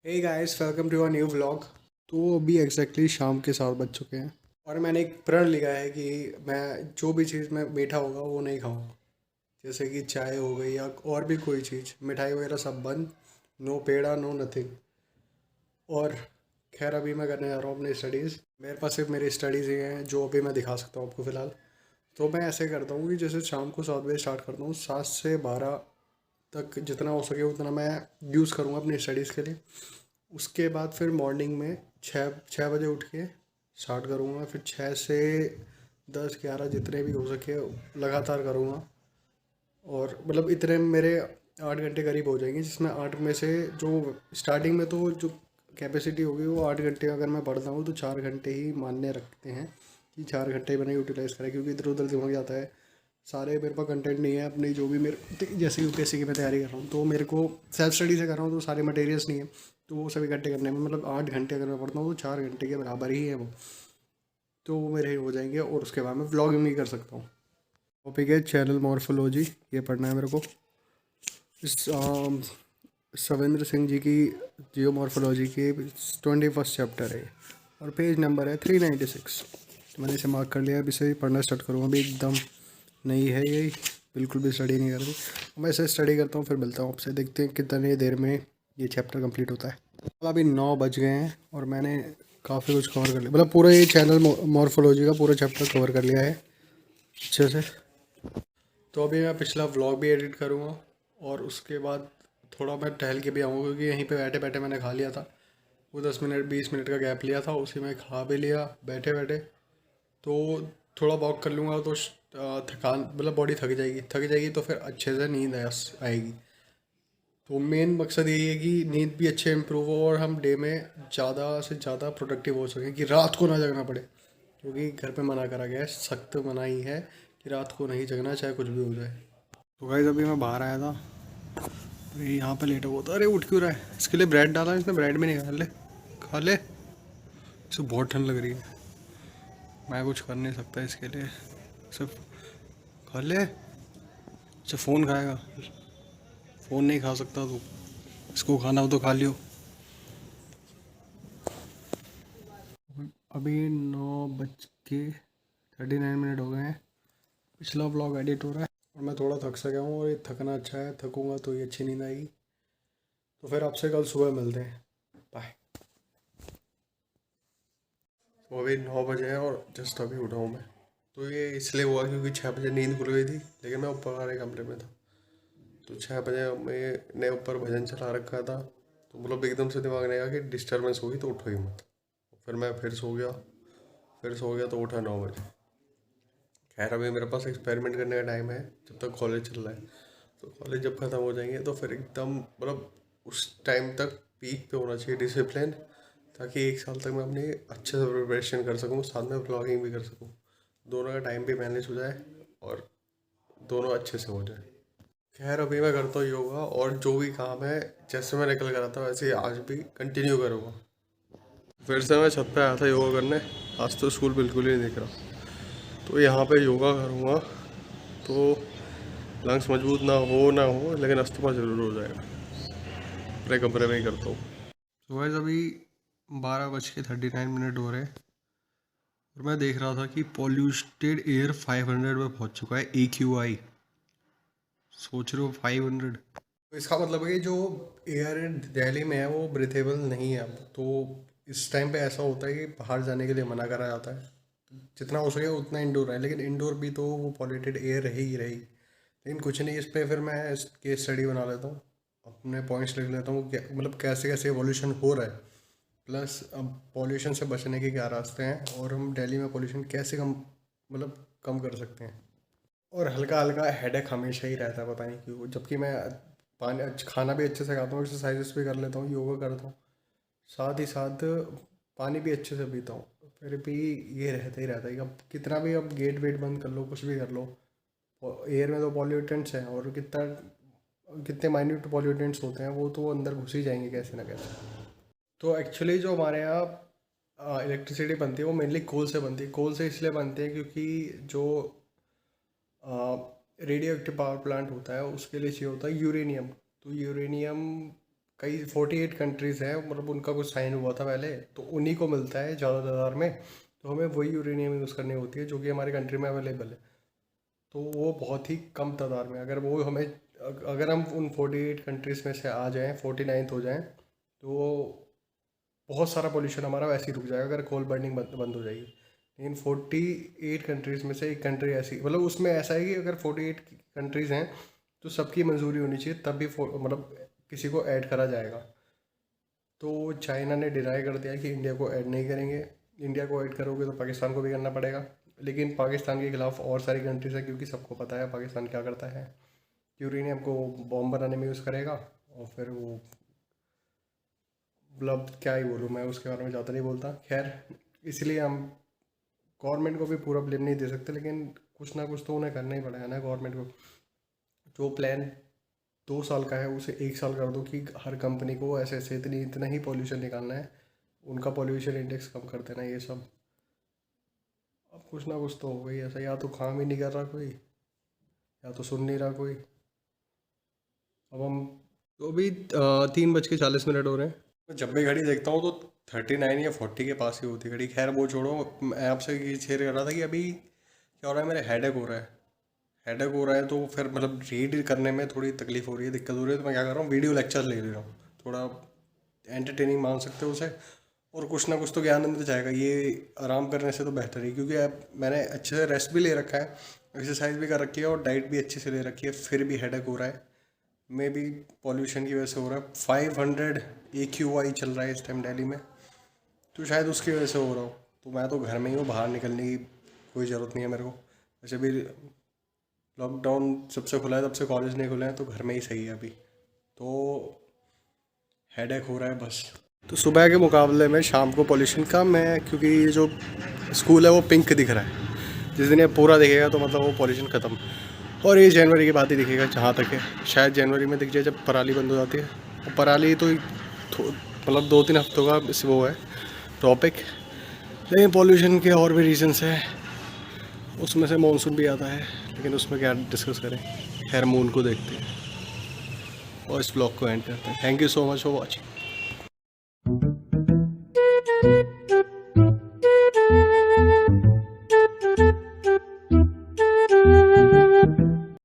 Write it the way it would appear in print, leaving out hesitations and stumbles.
Hey guys, welcome to a new vlog. तो अभी exactly शाम के 7 बज चुके हैं और मैंने एक प्रण लिया है कि मैं जो भी चीज़ मैं मीठा होगा वो नहीं खाऊंगा। जैसे कि चाय हो गई या और भी कोई चीज़, मिठाई वगैरह सब बंद। नो पेड़ा, नो नथिंग। और खैर अभी मैं करने जा रहा हूँ अपनी स्टडीज़। मेरे पास सिर्फ मेरी स्टडीज़ ही हैं जो अभी मैं दिखा सकता हूँ आपको फ़िलहाल। तो मैं ऐसे करता हूँ कि जैसे शाम को 7 बजे स्टार्ट करता हूँ, 7 से 12 तक जितना हो सके उतना मैं यूज़ करूँगा अपनी स्टडीज़ के लिए। उसके बाद फिर मॉर्निंग में छः छः बजे उठ के स्टार्ट करूँगा, फिर 6 से 10 11 जितने भी हो सके लगातार करूँगा। और मतलब इतने में मेरे 8 घंटे करीब हो जाएंगे, जिसमें 8 में से जो स्टार्टिंग में तो जो कैपेसिटी होगी वो 8 घंटे अगर मैं पढ़ता हूँ तो 4 घंटे ही मान्य रखते हैं कि 4 घंटे मैंने यूटिलाइज़ करा, क्योंकि इधर उधर दिमाग जाता है। सारे मेरे पास कंटेंट नहीं है अपनी, जो भी मेरे जैसे यूपीएससी की मैं तैयारी कर रहा हूँ तो मेरे को सेल्फ स्टडी से कर रहा हूँ तो सारे मटेरियल्स नहीं है। तो वो सभी इकट्ठे करने में मतलब 8 घंटे अगर मैं पढ़ता हूँ तो 4 घंटे के बराबर ही है वो। तो वो मेरे हो जाएंगे और उसके बाद मैं व्लॉगिंग भी कर सकता हूँ। टॉपिक है चैनल मॉर्फोलॉजी, ये पढ़ना है मेरे को। इस सविंद्र सिंह जी की जियो मॉर्फोलॉजी की 21st चैप्टर है और पेज नंबर है 396। तो मैंने इसे मार्क कर लिया, अब इसे पढ़ना स्टार्ट करूँगा। अभी एकदम नहीं है यही, बिल्कुल भी स्टडी नहीं कर रही। मैं इसे स्टडी करता हूँ फिर मिलता हूँ आपसे, देखते हैं कितनी देर में ये चैप्टर कंप्लीट होता है। अभी 9 बज गए हैं और मैंने काफ़ी कुछ कवर कर लिया, मतलब पूरा ये चैनल मॉर्फोलॉजी का पूरा चैप्टर कवर कर लिया है अच्छे से। तो अभी मैं पिछला व्लॉग भी एडिट करूँगा और उसके बाद थोड़ा मैं टहल के भी आऊँगा, क्योंकि यहीं पे बैठे बैठे मैंने खा लिया था। वो 10 मिनट 20 मिनट का गैप लिया था, उसी में खा भी लिया बैठे बैठे। तो थोड़ा वॉक कर लूँगा तो थकान मतलब बॉडी थक जाएगी तो फिर अच्छे से नींद आएगी। तो मेन मकसद यही है कि नींद भी अच्छे इम्प्रूव हो और हम डे में ज़्यादा से ज़्यादा प्रोडक्टिव हो सकें, कि रात को ना जगना पड़े। क्योंकि घर पे मना करा गया है, सख्त मना ही है कि रात को नहीं जगना चाहे कुछ भी हो जाए। तो गाइस अभी मैं बाहर आया था, अरे यहाँ पे लेटा हुआ था। अरे उठ क्यों रहा है? इसके लिए ब्रेड डाला, इसने ब्रेड भी नहीं खा ले। खा ले, इसे बहुत ठंड लग रही है। मैं कुछ कर नहीं सकता इसके लिए, सिर्फ खा ले। अच्छा फ़ोन खाएगा? फ़ोन नहीं खा सकता तू, इसको खाना हो तो खा लियो। अभी 9:39 हो गए हैं। पिछला व्लॉग एडिट हो रहा है और मैं थोड़ा थक सा गया हूँ और ये थकना अच्छा है, थकूंगा तो ये अच्छी नींद आएगी। तो फिर आपसे कल सुबह मिलते हैं, बाय। तो अभी 9 बजे हैं और जस्ट अभी उठा हूँ मैं। तो ये इसलिए हुआ क्योंकि 6 बजे नींद खुल गई थी, लेकिन मैं ऊपर वाले कमरे में था। तो 6 बजे मैंने ऊपर भजन चला रखा था, तो मतलब एकदम से दिमाग में आया कि डिस्टर्बेंस होगी तो उठो ही मत। फिर मैं फिर सो गया तो उठा 9 बजे। खैर अभी मेरे पास एक्सपेरिमेंट करने का टाइम है जब तक कॉलेज चल रहा है। तो कॉलेज जब ख़त्म हो जाएंगे तो फिर एकदम मतलब उस टाइम तक पीक पे होना चाहिए डिसिप्लिन, ताकि 1 साल तक मैं अपनी अच्छे से प्रिपरेशन कर सकूँ, साथ में व्लॉगिंग भी कर सकूँ। दोनों का टाइम भी मैनेज हो जाए और दोनों अच्छे से हो जाए। खैर अभी मैं करता हूँ योगा, और जो भी काम है जैसे मैं निकल कर था वैसे ही आज भी कंटिन्यू करूँगा। फिर से मैं छत पे आया था योगा करने। आज तो स्कूल बिल्कुल ही नहीं दिख रहा, तो यहाँ पे योगा करूँगा तो लंग्स मजबूत ना हो लेकिन अस्थमा जरूर हो जाएगा। अपने कमरे में ही करता हूँ। तो गाइस अभी 12:39 हो रहे हैं और मैं देख रहा था कि पॉल्यूटेड एयर 500 पे पहुंच चुका है AQI। सोच रहे हो 500? तो इसका मतलब है कि जो एयर दिल्ली में है वो ब्रीथेबल नहीं है अब। तो इस टाइम पे ऐसा होता है कि बाहर जाने के लिए मना करा जाता है। जितना हो सके उतना इंडोर है, लेकिन इंडोर भी तो वो पॉल्यूटेड एयर रहेगी। लेकिन कुछ नहीं, इस पे फिर मैं केस स्टडी बना लेता हूँ, अपने पॉइंट्स लिख लेता हूँ मतलब कैसे कैसे एवोल्यूशन हो रहा है, प्लस अब पॉल्यूशन से बचने के क्या रास्ते हैं और हम दिल्ली में पॉल्यूशन कैसे कम कर सकते हैं। और हल्का हल्का हेडेक हमेशा ही रहता है, पता नहीं क्यों, जबकि मैं खाना भी अच्छे से खाता हूँ, एक्सरसाइजेस भी कर लेता हूँ, योगा करता हूँ, साथ ही साथ पानी भी अच्छे से पीता हूँ, फिर भी ये रहता ही रहता है कि अब कितना भी अब गेट वेट बंद कर लो, कुछ भी कर लो, एयर में तो पॉल्यूटेंट्स हैं, और कितने माइन्यूट पॉल्यूटेंट्स होते हैं वो तो अंदर घुस ही जाएंगे कैसे ना कैसे। तो एक्चुअली जो हमारे यहाँ इलेक्ट्रिसिटी बनती है वो मेनली कोल से बनती है। कोल से इसलिए बनती है क्योंकि जो रेडियो एक्टिव पावर प्लांट होता है उसके लिए चाहिए होता है यूरेनियम। तो यूरेनियम कई 48 कंट्रीज़ हैं, मतलब उनका कुछ साइन हुआ था पहले, तो उन्हीं को मिलता है ज़्यादा तादाद में। तो हमें वही यूरेनियम यूज़ करनी होती है जो कि हमारी कंट्री में अवेलेबल है। तो वो बहुत ही कम तादाद में, अगर वो हमें अगर हम उन 48 कंट्रीज़ में से आ जाएँ, 49th हो जाएँ, तो बहुत सारा पोल्यूशन हमारा वैसे ही रुक जाएगा अगर कोल बर्निंग बंद हो जाएगी। लेकिन 48 कंट्रीज़ में से एक कंट्री ऐसी, मतलब उसमें ऐसा है कि अगर 48 कंट्रीज़ हैं तो सबकी मंजूरी होनी चाहिए, तब भी मतलब किसी को ऐड करा जाएगा। तो चाइना ने डिनाई कर दिया कि इंडिया को ऐड नहीं करेंगे। इंडिया को ऐड करोगे तो पाकिस्तान को भी करना पड़ेगा, लेकिन पाकिस्तान के खिलाफ और सारी कंट्रीज है, क्योंकि सबको पता है पाकिस्तान क्या करता है। यूरेनियम को बॉम्ब बनाने में यूज़ करेगा, और फिर वो मतलब क्या ही बोलूँ मैं, उसके बारे में ज़्यादा नहीं बोलता। खैर, इसलिए हम गवर्नमेंट को भी पूरा ब्लेम नहीं दे सकते, लेकिन कुछ ना कुछ तो उन्हें करना ही पड़ेगा ना गवर्नमेंट को। जो प्लान 2 साल का है उसे 1 साल कर दो कि हर कंपनी को ऐसे ऐसे इतना ही पॉल्यूशन निकालना है, उनका पॉल्यूशन इंडेक्स कम कर देना, ये सब। अब कुछ ना कुछ तो हो गई ऐसा, या तो काम ही नहीं कर रहा कोई, या तो सुन नहीं रहा कोई। अब हम तो अभी 3:40 हो रहे हैं। मैं जब भी घड़ी देखता हूँ तो 39 या 40 के पास ही होती है घड़ी। खैर वो छोड़ो, मैं आपसे ये शेयर कर रहा था कि अभी क्या हो रहा है, मेरे हेडेक हो रहा है। हेडेक हो रहा है तो फिर मतलब रीड करने में थोड़ी तकलीफ हो रही है, दिक्कत हो रही है, तो मैं क्या कर रहा हूँ, वीडियो लेक्चर ले रहा हूँ। थोड़ा एंटरटेनिंग मान सकते हो उसे, और कुछ ना कुछ तो ज्ञान मिल जाएगा। ये आराम करने से तो बेहतर ही, क्योंकि अब मैंने अच्छे से रेस्ट भी ले रखा है, एक्सरसाइज भी कर रखी है, और डाइट भी अच्छे से ले रखी है, फिर भी हेडेक हो रहा है। मे बी पॉल्यूशन की वजह से हो रहा है। 500 AQI चल रहा है इस टाइम दिल्ली में, तो शायद उसकी वजह से हो रहा हो। तो मैं तो घर में ही हूँ, बाहर निकलने की कोई ज़रूरत नहीं है मेरे को। वैसे भी लॉकडाउन जब से खुला है तब से कॉलेज नहीं खुले हैं, तो घर में ही सही है अभी। तो हेडेक हो रहा है बस। तो सुबह के मुकाबले में शाम को पॉल्यूशन कम है, क्योंकि ये जो स्कूल है वो पिंक दिख रहा है। जिस दिन ये पूरा दिखेगा तो मतलब वो पॉल्यूशन ख़त्म। और ये जनवरी के बाद ही दिखेगा जहाँ तक है, शायद जनवरी में दिख जाए जब पराली बंद हो जाती है। और पराली तो मतलब 2-3 हफ्तों का इस वो है टॉपिक। लेकिन पॉल्यूशन के और भी रीजंस हैं, उसमें से मानसून भी आता है, लेकिन उसमें क्या डिस्कस करें। खैर, मून को देखते हैं और इस ब्लॉग को एंड करते हैं। Thank you so much for watching.